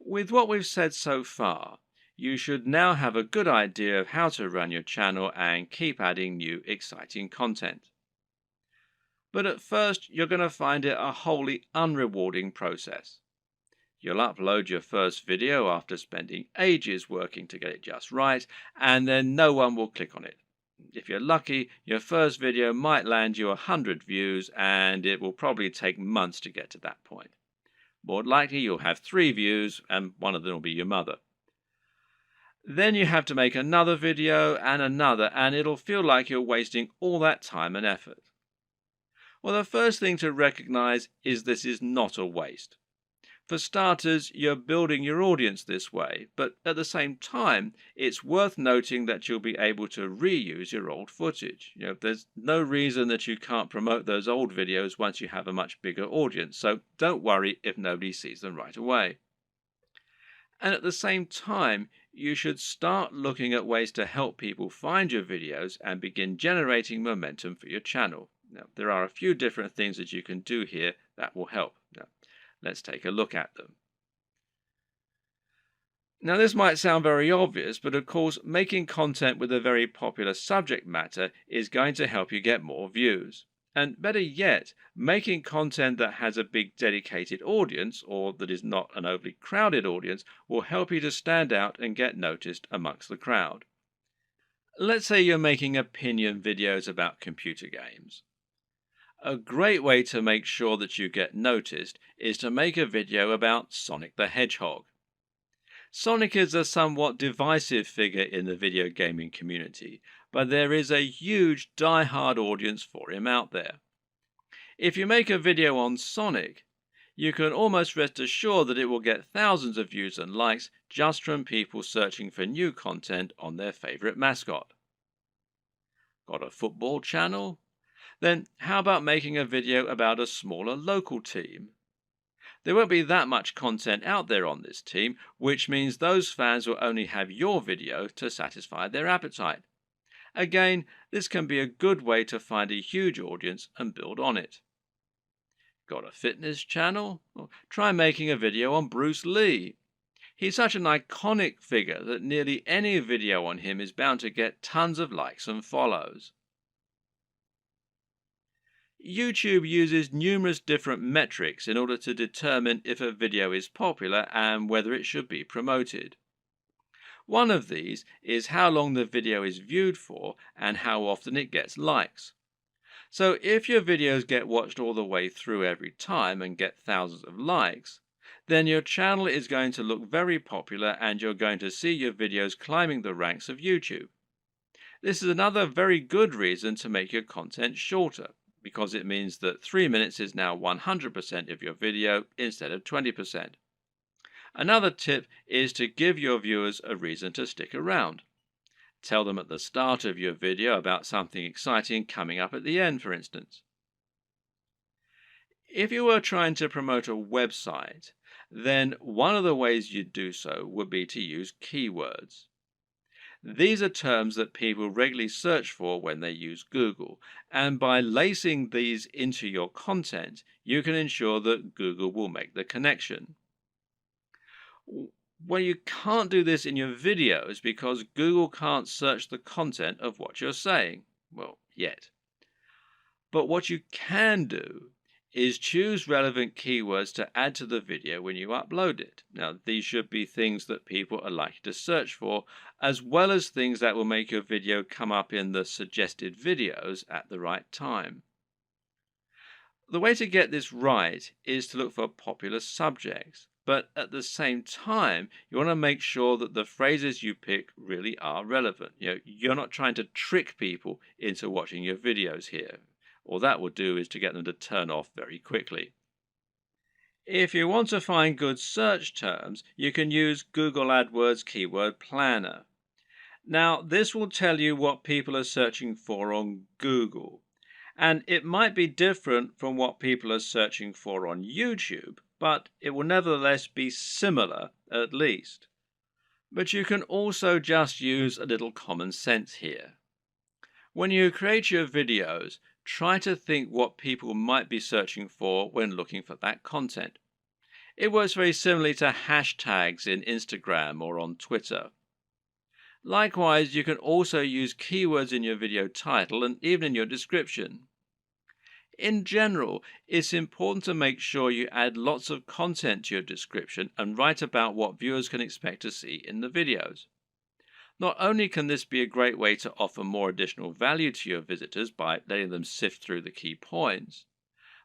With what we've said so far, you should now have a good idea of how to run your channel and keep adding new exciting content. But at first, you're going to find it a wholly unrewarding process. You'll upload your first video after spending ages working to get it just right, and then no one will click on it. If you're lucky, your first video might land you 100 views, and it will probably take months to get to that point. More likely, you'll have 3 views, and one of them will be your mother. Then you have to make another video and another, and it'll feel like you're wasting all that time and effort. Well, the first thing to recognize is this is not a waste. For starters, you're building your audience this way, but at the same time, it's worth noting that you'll be able to reuse your old footage. There's no reason that you can't promote those old videos once you have a much bigger audience, so don't worry if nobody sees them right away. And at the same time, you should start looking at ways to help people find your videos and begin generating momentum for your channel. Now, there are a few different things that you can do here that will help. Now, let's take a look at them. Now, this might sound very obvious, but of course, making content with a very popular subject matter is going to help you get more views. And better yet, making content that has a big dedicated audience, or that is not an overly crowded audience, will help you to stand out and get noticed amongst the crowd. Let's say you're making opinion videos about computer games. A great way to make sure that you get noticed is to make a video about Sonic the Hedgehog. Sonic is a somewhat divisive figure in the video gaming community, but there is a huge die-hard audience for him out there. If you make a video on Sonic, you can almost rest assured that it will get thousands of views and likes just from people searching for new content on their favorite mascot. Got a football channel? Then how about making a video about a smaller local team? There won't be that much content out there on this team, which means those fans will only have your video to satisfy their appetite. Again, this can be a good way to find a huge audience and build on it. Got a fitness channel? Well, try making a video on Bruce Lee. He's such an iconic figure that nearly any video on him is bound to get tons of likes and follows. YouTube uses numerous different metrics in order to determine if a video is popular and whether it should be promoted. One of these is how long the video is viewed for and how often it gets likes. So if your videos get watched all the way through every time and get thousands of likes, then your channel is going to look very popular and you're going to see your videos climbing the ranks of YouTube. This is another very good reason to make your content shorter, because it means that 3 minutes is now 100% of your video instead of 20%. Another tip is to give your viewers a reason to stick around. Tell them at the start of your video about something exciting coming up at the end, for instance. If you were trying to promote a website, then one of the ways you'd do so would be to use keywords. These are terms that people regularly search for when they use Google, and by lacing these into your content, you can ensure that Google will make the connection. Well, you can't do this in your videos because Google can't search the content of what you're saying. Well, yet. But what you can do is choose relevant keywords to add to the video when you upload it. Now, these should be things that people are likely to search for, as well as things that will make your video come up in the suggested videos at the right time. The way to get this right is to look for popular subjects, but at the same time, you want to make sure that the phrases you pick really are relevant. You're not trying to trick people into watching your videos here. All that will do is to get them to turn off very quickly. If you want to find good search terms, you can use Google AdWords Keyword Planner. Now, this will tell you what people are searching for on Google, and it might be different from what people are searching for on YouTube, but it will nevertheless be similar at least. But you can also just use a little common sense here. When you create your videos, try to think what people might be searching for when looking for that content. It works very similarly to hashtags in Instagram or on Twitter. Likewise, you can also use keywords in your video title and even in your description. In general, it's important to make sure you add lots of content to your description and write about what viewers can expect to see in the videos. Not only can this be a great way to offer more additional value to your visitors by letting them sift through the key points,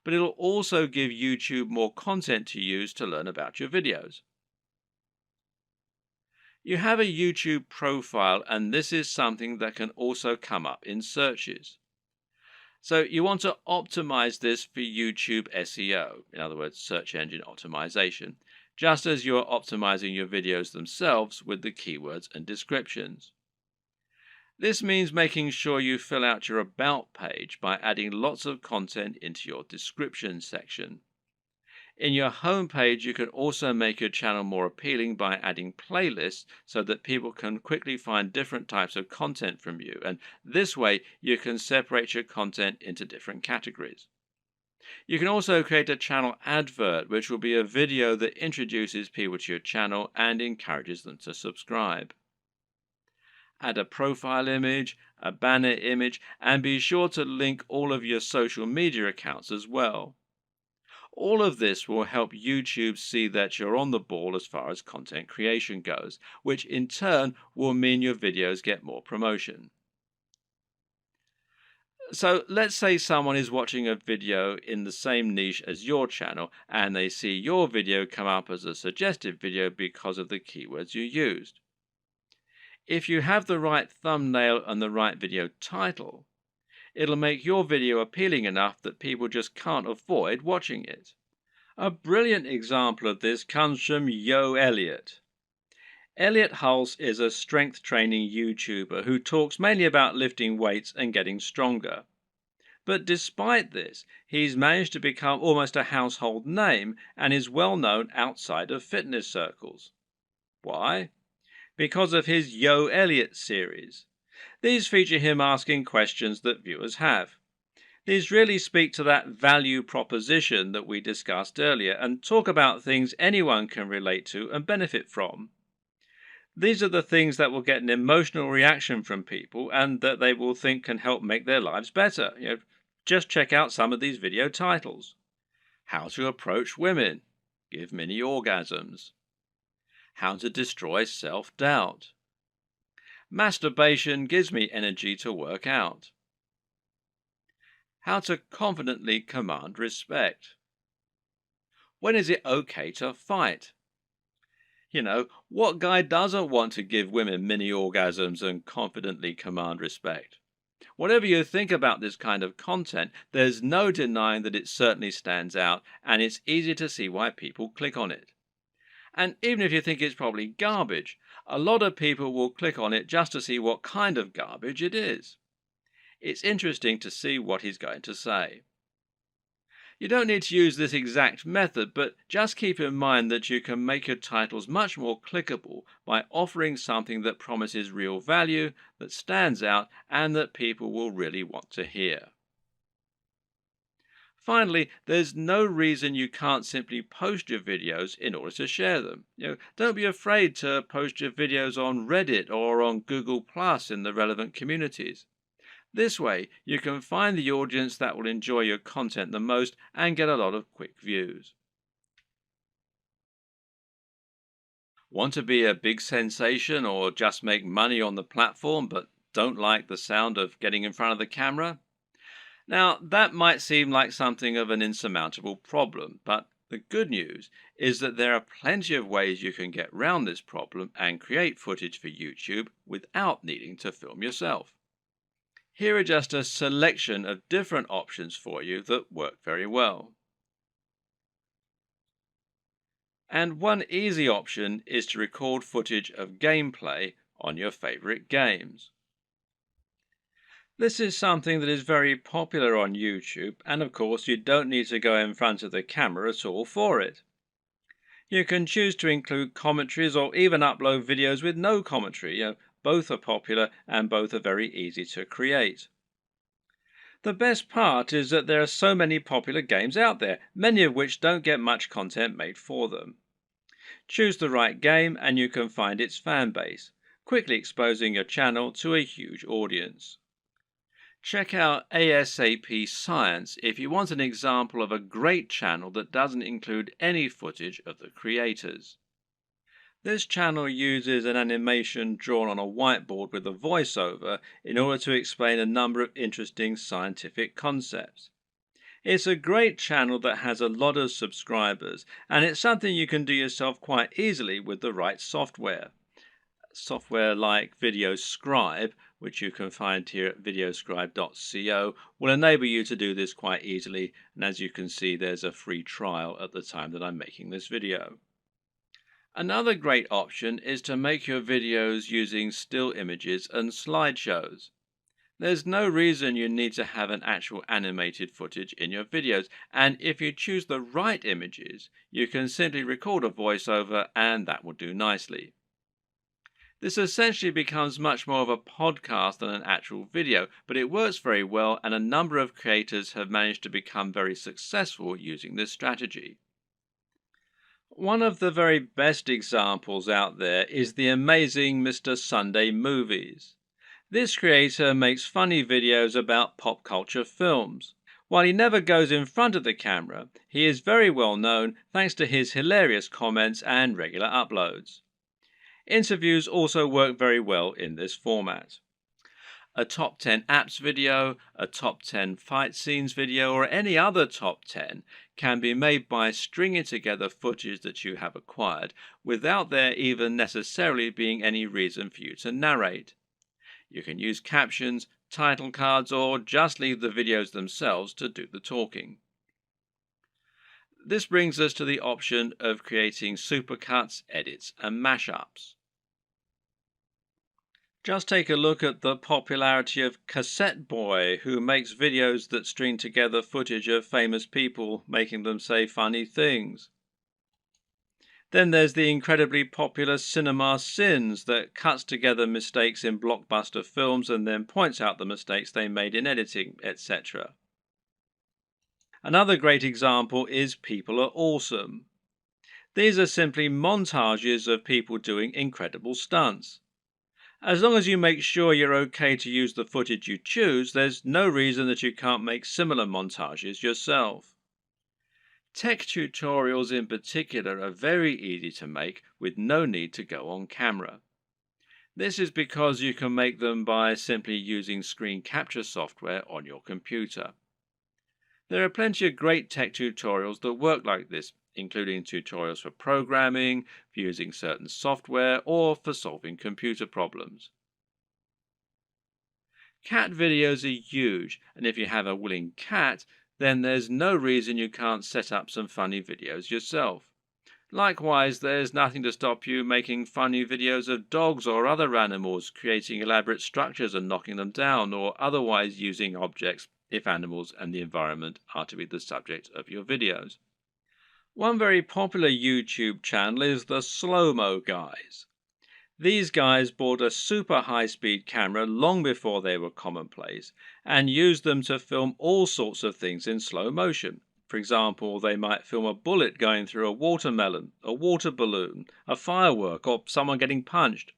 but it'll also give YouTube more content to use to learn about your videos. You have a YouTube profile, and this is something that can also come up in searches. So you want to optimize this for YouTube SEO, in other words, search engine optimization, just as you're optimizing your videos themselves with the keywords and descriptions. This means making sure you fill out your About page by adding lots of content into your description section. In your home page, you can also make your channel more appealing by adding playlists so that people can quickly find different types of content from you. And this way, you can separate your content into different categories. You can also create a channel advert, which will be a video that introduces people to your channel and encourages them to subscribe. Add a profile image, a banner image, and be sure to link all of your social media accounts as well. All of this will help YouTube see that you're on the ball as far as content creation goes, which in turn will mean your videos get more promotion. So let's say someone is watching a video in the same niche as your channel and they see your video come up as a suggested video because of the keywords you used. If you have the right thumbnail and the right video title, it'll make your video appealing enough that people just can't avoid watching it. A brilliant example of this comes from Yo Elliott. Elliott Hulse is a strength training YouTuber who talks mainly about lifting weights and getting stronger. But despite this, he's managed to become almost a household name and is well known outside of fitness circles. Why? Because of his Yo Elliott series. These feature him asking questions that viewers have. These really speak to that value proposition that we discussed earlier and talk about things anyone can relate to and benefit from. These are the things that will get an emotional reaction from people and that they will think can help make their lives better. Just check out some of these video titles. How to approach women. Give mini orgasms. How to destroy self-doubt. Masturbation gives me energy to work out. How to confidently command respect. When is it okay to fight? What guy doesn't want to give women mini orgasms and confidently command respect? Whatever you think about this kind of content, there's no denying that it certainly stands out, and it's easy to see why people click on it. And even if you think it's probably garbage, a lot of people will click on it just to see what kind of garbage it is. It's interesting to see what he's going to say. You don't need to use this exact method, but just keep in mind that you can make your titles much more clickable by offering something that promises real value, that stands out, and that people will really want to hear. Finally, there's no reason you can't simply post your videos in order to share them. Don't be afraid to post your videos on Reddit or on Google Plus in the relevant communities. This way, you can find the audience that will enjoy your content the most and get a lot of quick views. Want to be a big sensation or just make money on the platform but don't like the sound of getting in front of the camera? Now, that might seem like something of an insurmountable problem, but the good news is that there are plenty of ways you can get around this problem and create footage for YouTube without needing to film yourself. Here are just a selection of different options for you that work very well. And one easy option is to record footage of gameplay on your favorite games. This is something that is very popular on YouTube, and of course you don't need to go in front of the camera at all for it. You can choose to include commentaries or even upload videos with no commentary. Both are popular and both are very easy to create. The best part is that there are so many popular games out there, many of which don't get much content made for them. Choose the right game and you can find its fan base, quickly exposing your channel to a huge audience. Check out ASAP Science if you want an example of a great channel that doesn't include any footage of the creators. This channel uses an animation drawn on a whiteboard with a voiceover in order to explain a number of interesting scientific concepts. It's a great channel that has a lot of subscribers, and it's something you can do yourself quite easily with the right software. Software like VideoScribe, which you can find here at videoscribe.co, will enable you to do this quite easily, and as you can see, there's a free trial at the time that I'm making this video. Another great option is to make your videos using still images and slideshows. There's no reason you need to have an actual animated footage in your videos, and if you choose the right images, you can simply record a voiceover and that will do nicely. This essentially becomes much more of a podcast than an actual video, but it works very well and a number of creators have managed to become very successful using this strategy. One of the very best examples out there is the amazing Mr. Sunday Movies. This creator makes funny videos about pop culture films. While he never goes in front of the camera, he is very well known thanks to his hilarious comments and regular uploads. Interviews also work very well in this format. A top 10 apps video, a top 10 fight scenes video, or any other top 10 can be made by stringing together footage that you have acquired without there even necessarily being any reason for you to narrate. You can use captions, title cards, or just leave the videos themselves to do the talking. This brings us to the option of creating supercuts, edits, and mashups. Just take a look at the popularity of Cassette Boy, who makes videos that string together footage of famous people making them say funny things. Then there's the incredibly popular Cinema Sins that cuts together mistakes in blockbuster films and then points out the mistakes they made in editing, etc. Another great example is People Are Awesome. These are simply montages of people doing incredible stunts. As long as you make sure you're okay to use the footage you choose, there's no reason that you can't make similar montages yourself. Tech tutorials in particular are very easy to make with no need to go on camera. This is because you can make them by simply using screen capture software on your computer. There are plenty of great tech tutorials that work like this, including tutorials for programming, for using certain software, or for solving computer problems. Cat videos are huge, and if you have a willing cat, then there's no reason you can't set up some funny videos yourself. Likewise, there's nothing to stop you making funny videos of dogs or other animals, creating elaborate structures and knocking them down, or otherwise using objects if animals and the environment are to be the subject of your videos. One very popular YouTube channel is the Slow-Mo Guys. These guys bought a super high-speed camera long before they were commonplace and used them to film all sorts of things in slow motion. For example, they might film a bullet going through a watermelon, a water balloon, a firework, or someone getting punched.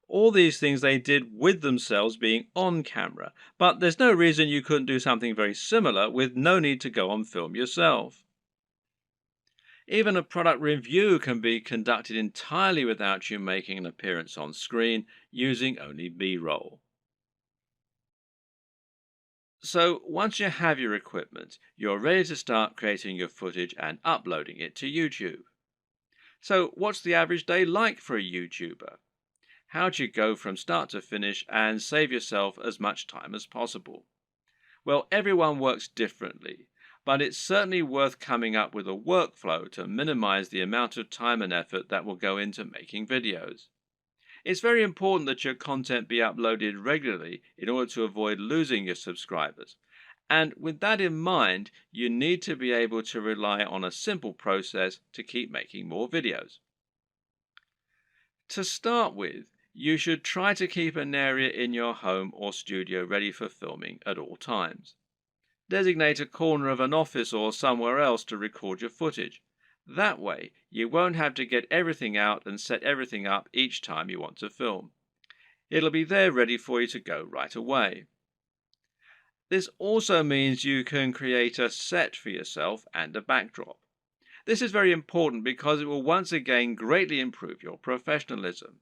All these things they did with themselves being on camera, but there's no reason you couldn't do something very similar with no need to go on film yourself. Even a product review can be conducted entirely without you making an appearance on screen, using only B-roll. So once you have your equipment, you're ready to start creating your footage and uploading it to YouTube. So what's the average day like for a YouTuber? How do you go from start to finish and save yourself as much time as possible? Well, everyone works differently, but it's certainly worth coming up with a workflow to minimize the amount of time and effort that will go into making videos. It's very important that your content be uploaded regularly in order to avoid losing your subscribers. And with that in mind, you need to be able to rely on a simple process to keep making more videos. To start with, You should try to keep an area in your home or studio ready for filming at all times. Designate a corner of an office or somewhere else to record your footage. That way, you won't have to get everything out and set everything up each time you want to film. It'll be there ready for you to go right away. This also means you can create a set for yourself and a backdrop. This is very important because it will once again greatly improve your professionalism.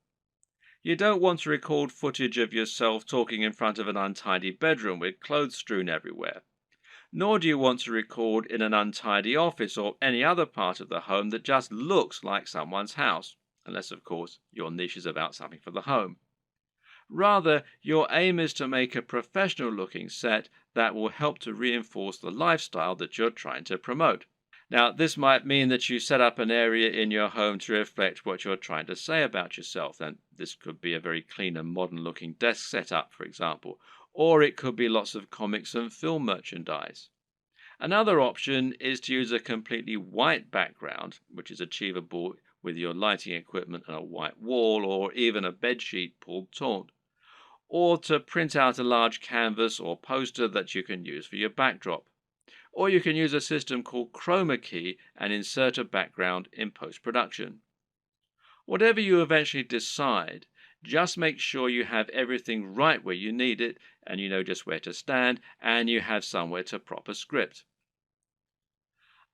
You don't want to record footage of yourself talking in front of an untidy bedroom with clothes strewn everywhere. Nor do you want to record in an untidy office or any other part of the home that just looks like someone's house, unless of course your niche is about something for the home. Rather, your aim is to make a professional looking set that will help to reinforce the lifestyle that you're trying to promote. Now, this might mean that you set up an area in your home to reflect what you're trying to say about yourself, and this could be a very clean and modern looking desk setup, for example, or it could be lots of comics and film merchandise. Another option is to use a completely white background, which is achievable with your lighting equipment and a white wall or even a bedsheet pulled taut, or to print out a large canvas or poster that you can use for your backdrop. Or you can use a system called chroma key and insert a background in post-production. Whatever you eventually decide, just make sure you have everything right where you need it, and you know just where to stand, and you have somewhere to prop a script.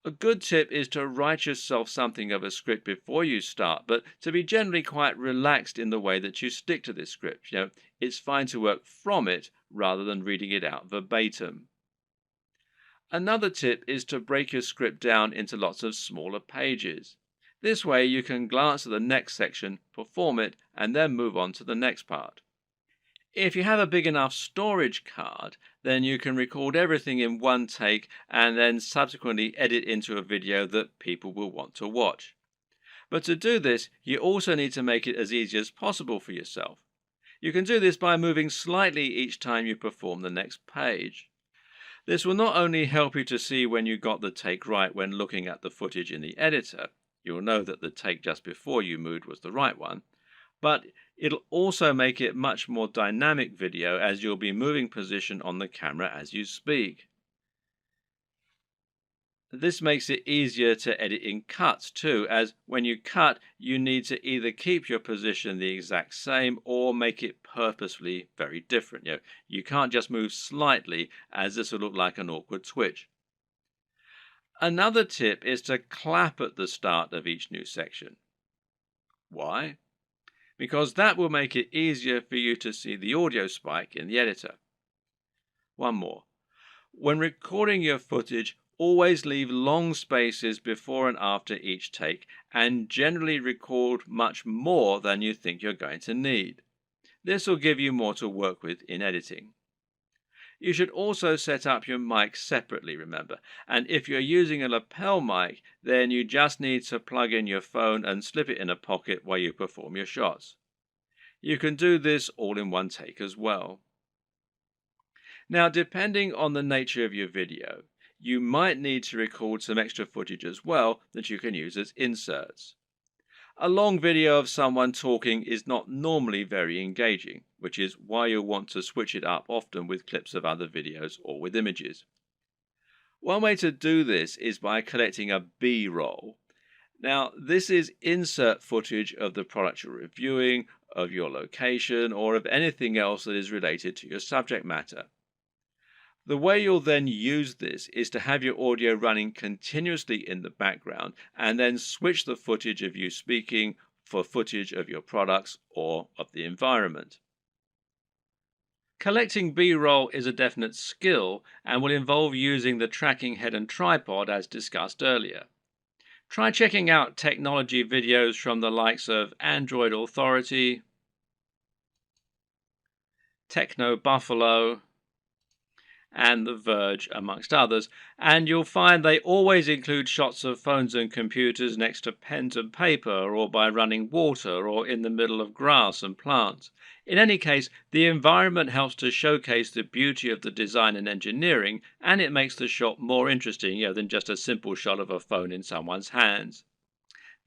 A good tip is to write yourself something of a script before you start, but to be generally quite relaxed in the way that you stick to this script. It's fine to work from it rather than reading it out verbatim. Another tip is to break your script down into lots of smaller pages. This way you can glance at the next section, perform it, and then move on to the next part. If you have a big enough storage card, then you can record everything in one take and then subsequently edit into a video that people will want to watch. But to do this, you also need to make it as easy as possible for yourself. You can do this by moving slightly each time you perform the next page. This will not only help you to see when you got the take right when looking at the footage in the editor, you'll know that the take just before you moved was the right one, but it'll also make it much more dynamic video as you'll be moving position on the camera as you speak. This makes it easier to edit in cuts too, as when you cut, you need to either keep your position the exact same or make it purposefully very different. You can't just move slightly, as this will look like an awkward switch. Another tip is to clap at the start of each new section. Why? Because that will make it easier for you to see the audio spike in the editor. One more. When recording your footage, always leave long spaces before and after each take, and generally record much more than you think you're going to need. This will give you more to work with in editing. You should also set up your mic separately, remember, and if you're using a lapel mic, then you just need to plug in your phone and slip it in a pocket while you perform your shots. You can do this all in one take as well. Now, depending on the nature of your video, you might need to record some extra footage as well that you can use as inserts. A long video of someone talking is not normally very engaging, which is why you'll want to switch it up often with clips of other videos or with images. One way to do this is by collecting a B-roll. Now, this is insert footage of the product you're reviewing, of your location, or of anything else that is related to your subject matter. The way you'll then use this is to have your audio running continuously in the background and then switch the footage of you speaking for footage of your products or of the environment. Collecting B-roll is a definite skill and will involve using the tracking head and tripod as discussed earlier. Try checking out technology videos from the likes of Android Authority, Techno Buffalo, and The Verge, amongst others, and you'll find they always include shots of phones and computers next to pens and paper, or by running water, or in the middle of grass and plants. In any case, the environment helps to showcase the beauty of the design and engineering, and it makes the shot more interesting than just a simple shot of a phone in someone's hands.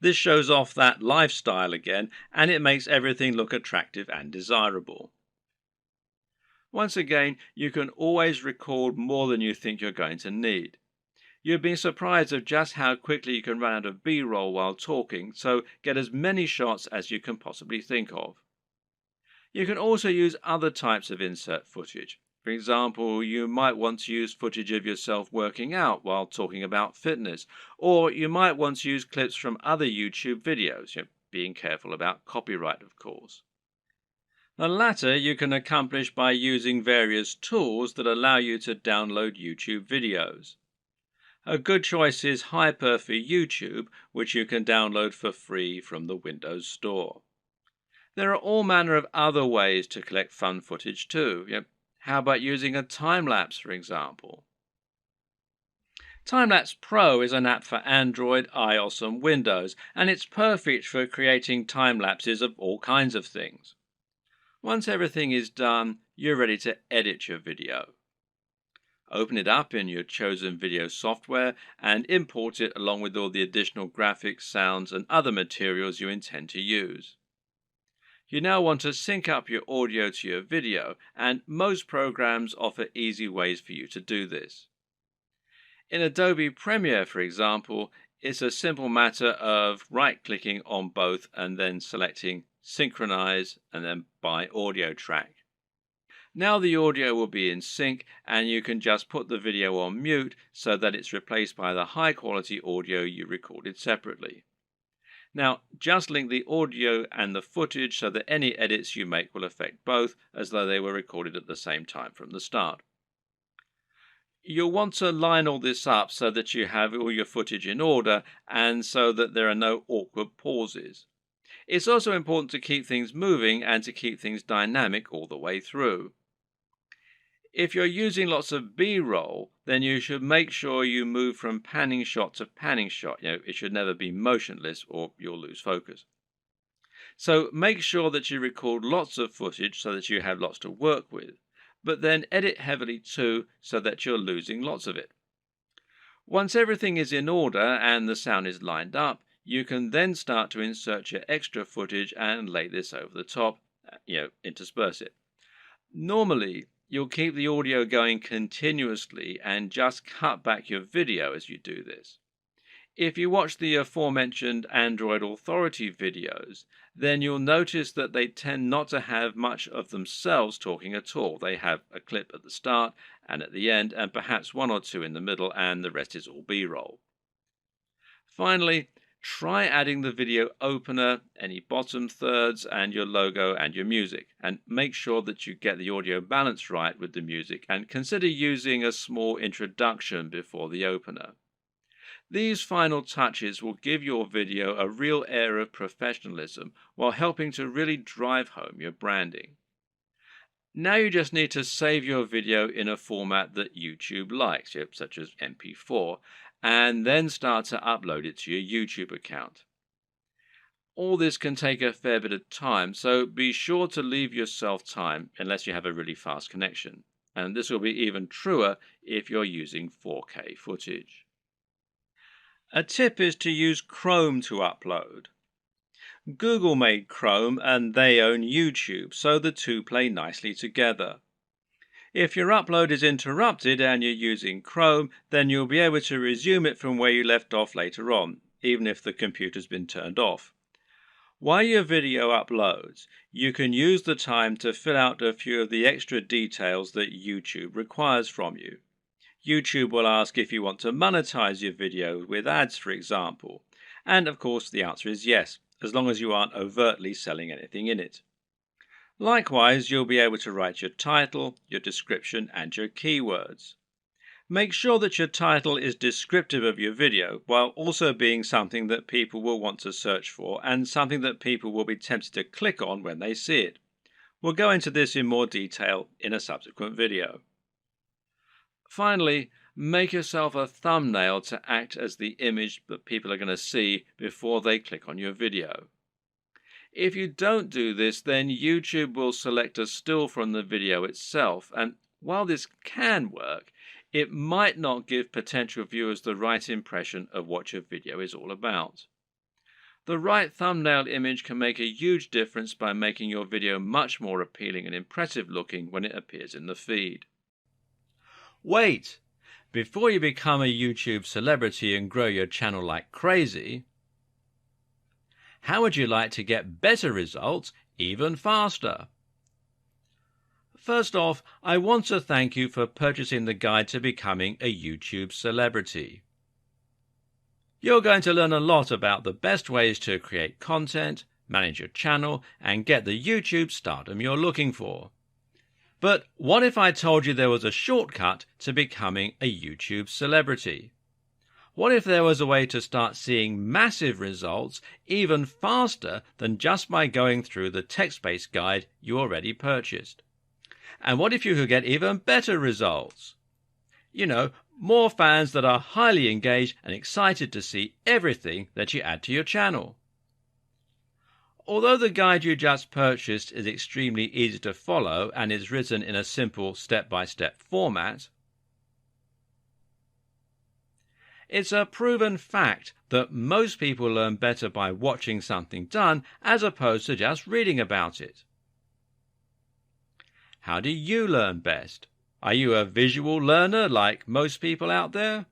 This shows off that lifestyle again, and it makes everything look attractive and desirable. Once again, you can always record more than you think you're going to need. You've been surprised of just how quickly you can run out of B-roll while talking, so get as many shots as you can possibly think of. You can also use other types of insert footage. For example, you might want to use footage of yourself working out while talking about fitness, or you might want to use clips from other YouTube videos, being careful about copyright, of course. The latter you can accomplish by using various tools that allow you to download YouTube videos. A good choice is Hyper for YouTube, which you can download for free from the Windows Store. There are all manner of other ways to collect fun footage too. How about using a time-lapse, for example? Timelapse Pro is an app for Android, iOS and Windows, and it's perfect for creating time lapses of all kinds of things. Once everything is done, you're ready to edit your video. Open it up in your chosen video software and import it along with all the additional graphics, sounds and other materials you intend to use. You now want to sync up your audio to your video, and most programs offer easy ways for you to do this. In Adobe Premiere, for example, it's a simple matter of right-clicking on both and then selecting Synchronize and then by audio track. Now the audio will be in sync, and you can just put the video on mute so that it's replaced by the high-quality audio you recorded separately. Now, just link the audio and the footage so that any edits you make will affect both, as though they were recorded at the same time from the start. You'll want to line all this up so that you have all your footage in order and so that there are no awkward pauses. It's also important to keep things moving and to keep things dynamic all the way through. If you're using lots of B-roll, then you should make sure you move from panning shot to panning shot. It should never be motionless or you'll lose focus. So make sure that you record lots of footage so that you have lots to work with, but then edit heavily too so that you're losing lots of it. Once everything is in order and the sound is lined up, you can then start to insert your extra footage and lay this over the top, intersperse it. Normally, you'll keep the audio going continuously and just cut back your video as you do this. If you watch the aforementioned Android Authority videos, then you'll notice that they tend not to have much of themselves talking at all. They have a clip at the start and at the end, and perhaps one or two in the middle, and the rest is all B-roll. Finally, try adding the video opener, any bottom thirds, and your logo and your music, and make sure that you get the audio balance right with the music, and consider using a small introduction before the opener. These final touches will give your video a real air of professionalism while helping to really drive home your branding. Now you just need to save your video in a format that YouTube likes, such as MP4, and then start to upload it to your YouTube account. All this can take a fair bit of time, so be sure to leave yourself time unless you have a really fast connection. And this will be even truer if you're using 4K footage. A tip is to use Chrome to upload. Google made Chrome and they own YouTube, so the two play nicely together. If your upload is interrupted and you're using Chrome, then you'll be able to resume it from where you left off later on, even if the computer's been turned off. While your video uploads, you can use the time to fill out a few of the extra details that YouTube requires from you. YouTube will ask if you want to monetize your video with ads, for example. And of course the answer is yes, as long as you aren't overtly selling anything in it. Likewise, you'll be able to write your title, your description, and your keywords. Make sure that your title is descriptive of your video, while also being something that people will want to search for and something that people will be tempted to click on when they see it. We'll go into this in more detail in a subsequent video. Finally, make yourself a thumbnail to act as the image that people are going to see before they click on your video. If you don't do this, then YouTube will select a still from the video itself, and while this can work, it might not give potential viewers the right impression of what your video is all about. The right thumbnail image can make a huge difference by making your video much more appealing and impressive looking when it appears in the feed. Wait! Before you become a YouTube celebrity and grow your channel like crazy, how would you like to get better results even faster? First off, I want to thank you for purchasing the guide to becoming a YouTube celebrity. You're going to learn a lot about the best ways to create content, manage your channel, and get the YouTube stardom you're looking for. But what if I told you there was a shortcut to becoming a YouTube celebrity? What if there was a way to start seeing massive results even faster than just by going through the text-based guide you already purchased? And what if you could get even better results? You know, more fans that are highly engaged and excited to see everything that you add to your channel. Although the guide you just purchased is extremely easy to follow and is written in a simple step-by-step format, it's a proven fact that most people learn better by watching something done as opposed to just reading about it. How do you learn best? Are you a visual learner like most people out there?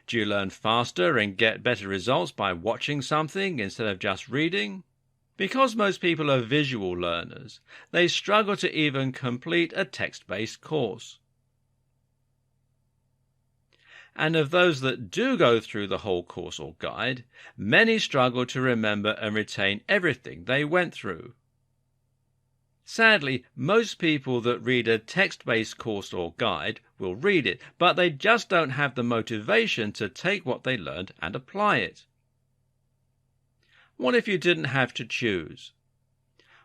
Do you learn faster and get better results by watching something instead of just reading? Because most people are visual learners, they struggle to even complete a text-based course. And of those that do go through the whole course or guide, many struggle to remember and retain everything they went through. Sadly, most people that read a text-based course or guide will read it, but they just don't have the motivation to take what they learned and apply it. What if you didn't have to choose?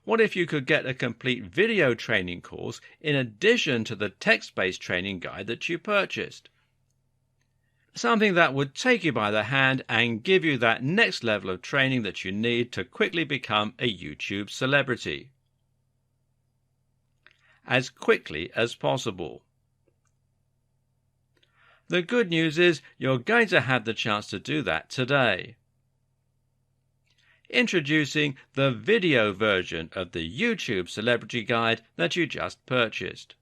What if you could get a complete video training course in addition to the text-based training guide that you purchased? Something that would take you by the hand and give you that next level of training that you need to quickly become a YouTube celebrity. As quickly as possible. The good news is you're going to have the chance to do that today. Introducing the video version of the YouTube Celebrity Guide that you just purchased.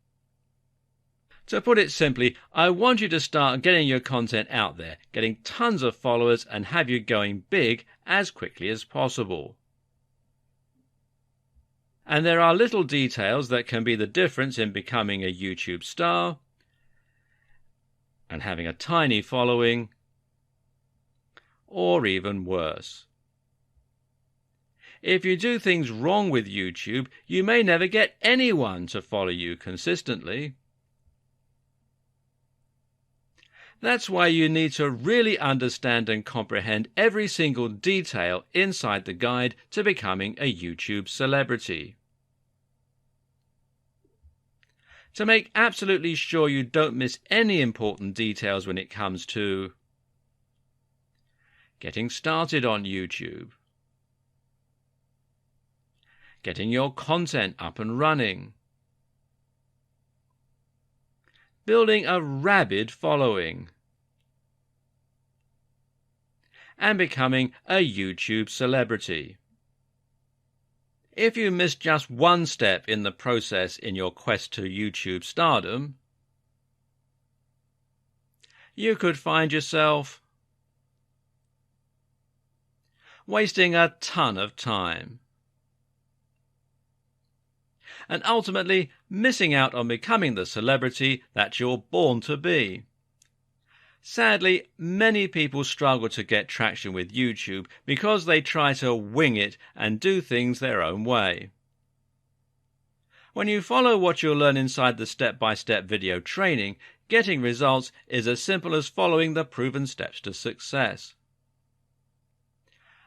To put it simply, I want you to start getting your content out there, getting tons of followers and have you going big as quickly as possible. And there are little details that can be the difference in becoming a YouTube star and having a tiny following, or even worse. If you do things wrong with YouTube, you may never get anyone to follow you consistently. That's why you need to really understand and comprehend every single detail inside the guide to becoming a YouTube celebrity. To make absolutely sure you don't miss any important details when it comes to getting started on YouTube, getting your content up and running, building a rabid following, and becoming a YouTube celebrity. If you miss just one step in the process in your quest to YouTube stardom, you could find yourself wasting a ton of time and ultimately missing out on becoming the celebrity that you're born to be. Sadly, many people struggle to get traction with YouTube because they try to wing it and do things their own way. When you follow what you'll learn inside the step-by-step video training, getting results is as simple as following the proven steps to success.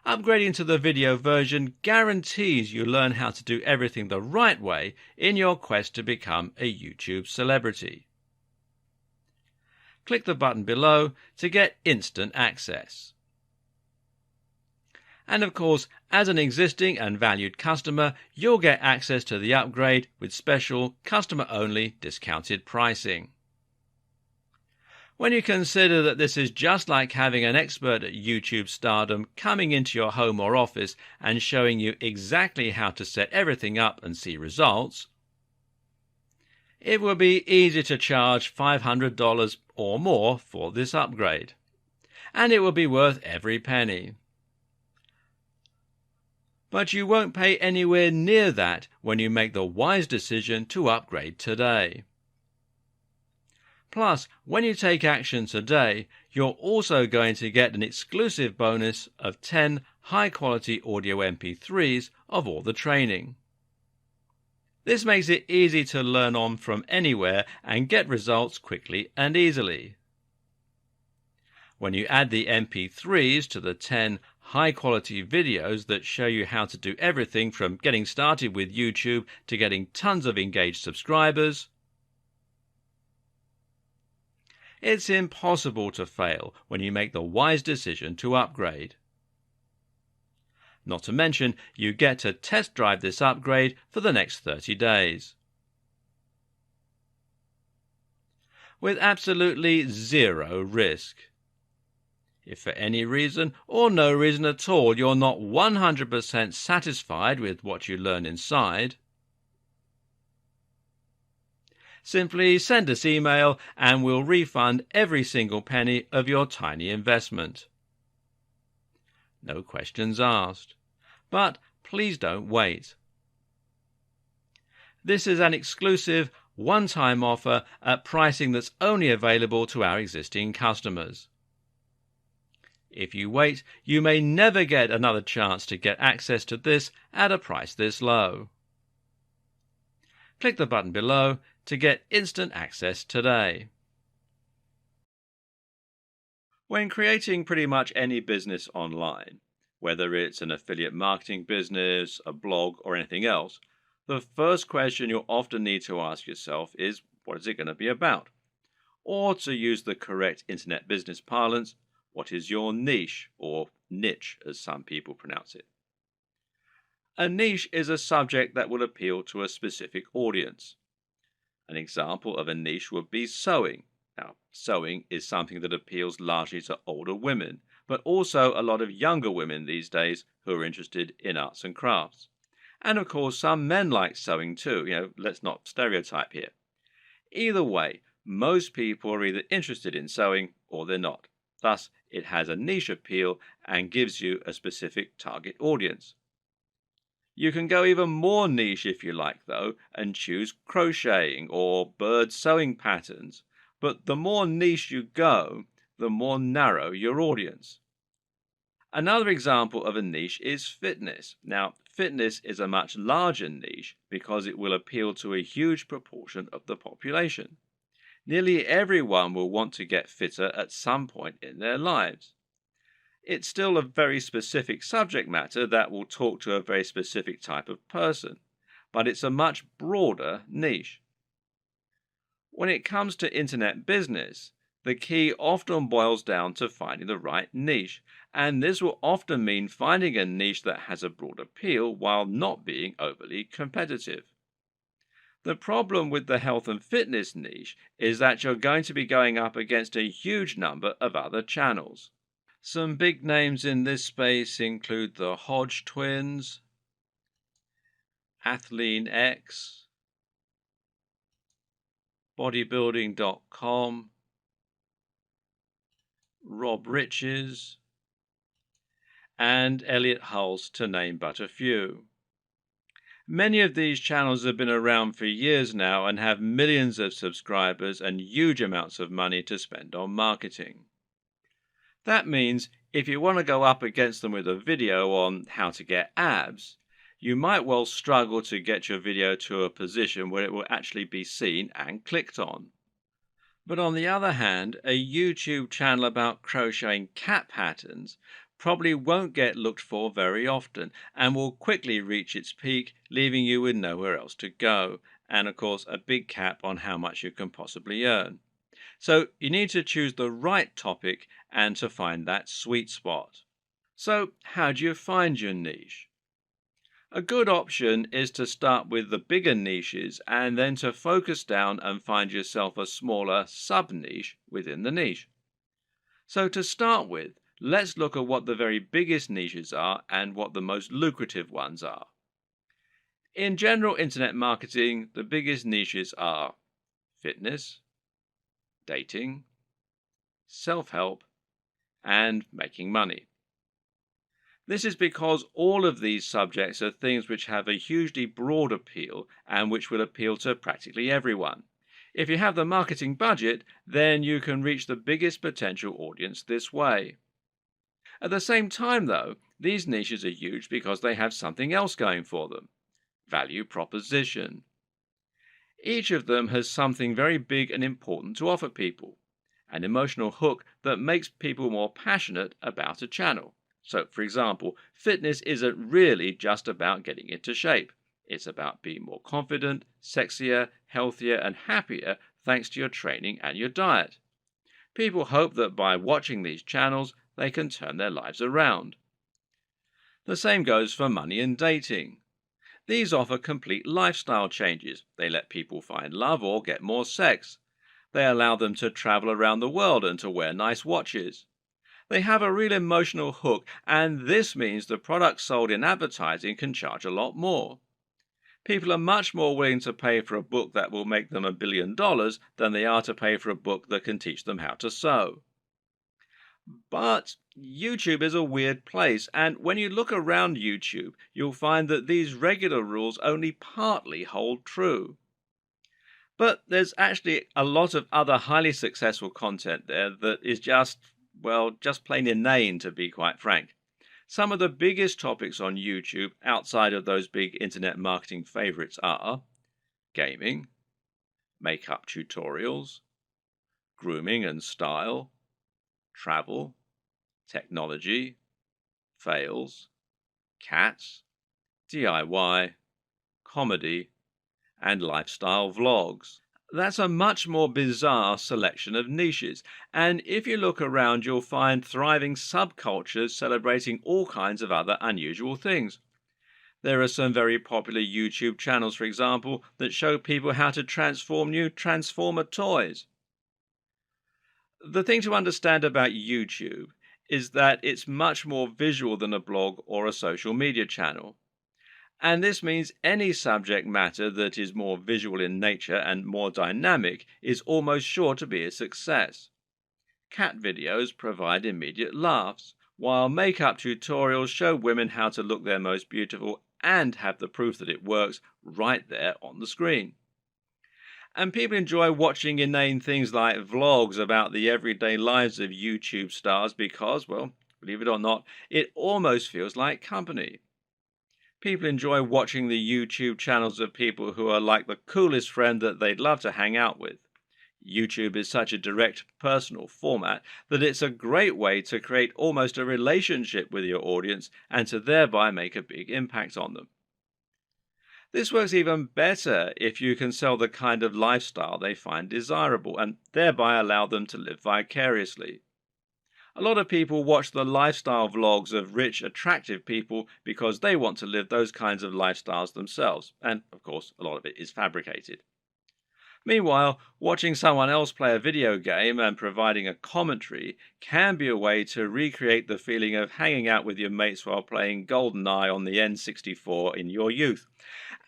Upgrading to the video version guarantees you learn how to do everything the right way in your quest to become a YouTube celebrity. Click the button below to get instant access. And of course, as an existing and valued customer, you'll get access to the upgrade with special customer-only discounted pricing. When you consider that this is just like having an expert at YouTube stardom coming into your home or office and showing you exactly how to set everything up and see results, it will be easy to charge $500 or more for this upgrade, and it will be worth every penny. But you won't pay anywhere near that when you make the wise decision to upgrade today. Plus, when you take action today, you're also going to get an exclusive bonus of 10 high-quality audio MP3s of all the training. This makes it easy to learn on from anywhere and get results quickly and easily. When you add the MP3s to the 10 high-quality videos that show you how to do everything from getting started with YouTube to getting tons of engaged subscribers, it's impossible to fail when you make the wise decision to upgrade. Not to mention, you get to test drive this upgrade for the next 30 days. With absolutely zero risk. If for any reason or no reason at all you're not 100% satisfied with what you learn inside, simply send us email and we'll refund every single penny of your tiny investment. No questions asked. But please don't wait. This is an exclusive, one-time offer at pricing that's only available to our existing customers. If you wait, you may never get another chance to get access to this at a price this low. Click the button below to get instant access today. When creating pretty much any business online, whether it's an affiliate marketing business, a blog, or anything else, the first question you'll often need to ask yourself is, what is it going to be about? Or to use the correct internet business parlance, what is your niche, or niche as some people pronounce it? A niche is a subject that will appeal to a specific audience. An example of a niche would be sewing. Now, sewing is something that appeals largely to older women, but also a lot of younger women these days who are interested in arts and crafts. And of course, some men like sewing too. Let's not stereotype here. Either way, most people are either interested in sewing or they're not. Thus, it has a niche appeal and gives you a specific target audience. You can go even more niche if you like, though, and choose crocheting or bird sewing patterns. But the more niche you go, the more narrow your audience. Another example of a niche is fitness. Now, fitness is a much larger niche because it will appeal to a huge proportion of the population. Nearly everyone will want to get fitter at some point in their lives. It's still a very specific subject matter that will talk to a very specific type of person, but it's a much broader niche. When it comes to internet business, the key often boils down to finding the right niche, and this will often mean finding a niche that has a broad appeal while not being overly competitive. The problem with the health and fitness niche is that you're going to be going up against a huge number of other channels. Some big names in this space include the Hodge twins, Athlean X, bodybuilding.com, Rob Riches, and Elliot Hulse, to name but a few. Many of these channels have been around for years now and have millions of subscribers and huge amounts of money to spend on marketing. That means if you want to go up against them with a video on how to get abs, you might well struggle to get your video to a position where it will actually be seen and clicked on. But on the other hand, a YouTube channel about crocheting cat patterns probably won't get looked for very often and will quickly reach its peak, leaving you with nowhere else to go, and of course a big cap on how much you can possibly earn. So you need to choose the right topic and to find that sweet spot. So how do you find your niche? A good option is to start with the bigger niches and then to focus down and find yourself a smaller sub niche within the niche. So, to start with, let's look at what the very biggest niches are and what the most lucrative ones are. In general internet marketing, the biggest niches are fitness, dating, self help, and making money. This is because all of these subjects are things which have a hugely broad appeal and which will appeal to practically everyone. If you have the marketing budget, then you can reach the biggest potential audience this way. At the same time, though, these niches are huge because they have something else going for them: value proposition. Each of them has something very big and important to offer people, an emotional hook that makes people more passionate about a channel. So, for example, fitness isn't really just about getting into shape. It's about being more confident, sexier, healthier, and happier thanks to your training and your diet. People hope that by watching these channels, they can turn their lives around. The same goes for money and dating. These offer complete lifestyle changes. They let people find love or get more sex. They allow them to travel around the world and to wear nice watches. They have a real emotional hook, and this means the products sold in advertising can charge a lot more. People are much more willing to pay for a book that will make them $1 billion than they are to pay for a book that can teach them how to sew. But YouTube is a weird place, and when you look around YouTube, you'll find that these regular rules only partly hold true. But there's actually a lot of other highly successful content there that is just, well, just plain inane, to be quite frank. Some of the biggest topics on YouTube outside of those big internet marketing favorites are gaming, makeup tutorials, grooming and style, travel, technology, fails, cats, DIY, comedy, and lifestyle vlogs. That's a much more bizarre selection of niches, and if you look around, you'll find thriving subcultures celebrating all kinds of other unusual things. There are some very popular YouTube channels, for example, that show people how to transform new Transformer toys. The thing to understand about YouTube is that it's much more visual than a blog or a social media channel. And this means any subject matter that is more visual in nature and more dynamic is almost sure to be a success. Cat videos provide immediate laughs, while makeup tutorials show women how to look their most beautiful and have the proof that it works right there on the screen. And people enjoy watching inane things like vlogs about the everyday lives of YouTube stars because, well, believe it or not, it almost feels like company. People enjoy watching the YouTube channels of people who are like the coolest friend that they'd love to hang out with. YouTube is such a direct, personal format that it's a great way to create almost a relationship with your audience and to thereby make a big impact on them. This works even better if you can sell the kind of lifestyle they find desirable and thereby allow them to live vicariously. A lot of people watch the lifestyle vlogs of rich, attractive people because they want to live those kinds of lifestyles themselves, and of course, a lot of it is fabricated. Meanwhile, watching someone else play a video game and providing a commentary can be a way to recreate the feeling of hanging out with your mates while playing GoldenEye on the N64 in your youth.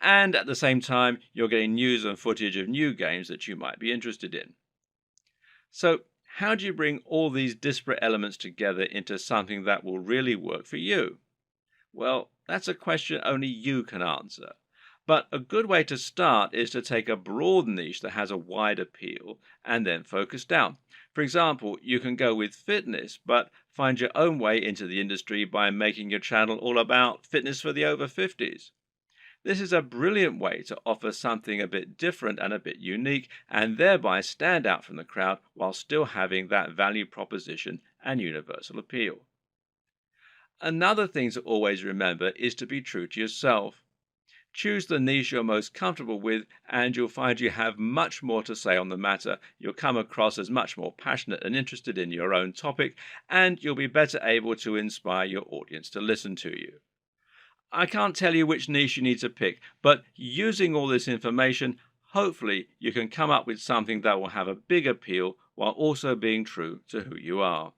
And at the same time, you're getting news and footage of new games that you might be interested in. So, how do you bring all these disparate elements together into something that will really work for you? Well, that's a question only you can answer. But a good way to start is to take a broad niche that has a wide appeal and then focus down. For example, you can go with fitness, but find your own way into the industry by making your channel all about fitness for the over 50s. This is a brilliant way to offer something a bit different and a bit unique, and thereby stand out from the crowd while still having that value proposition and universal appeal. Another thing to always remember is to be true to yourself. Choose the niche you're most comfortable with, and you'll find you have much more to say on the matter. You'll come across as much more passionate and interested in your own topic, and you'll be better able to inspire your audience to listen to you. I can't tell you which niche you need to pick, but using all this information, hopefully you can come up with something that will have a big appeal while also being true to who you are.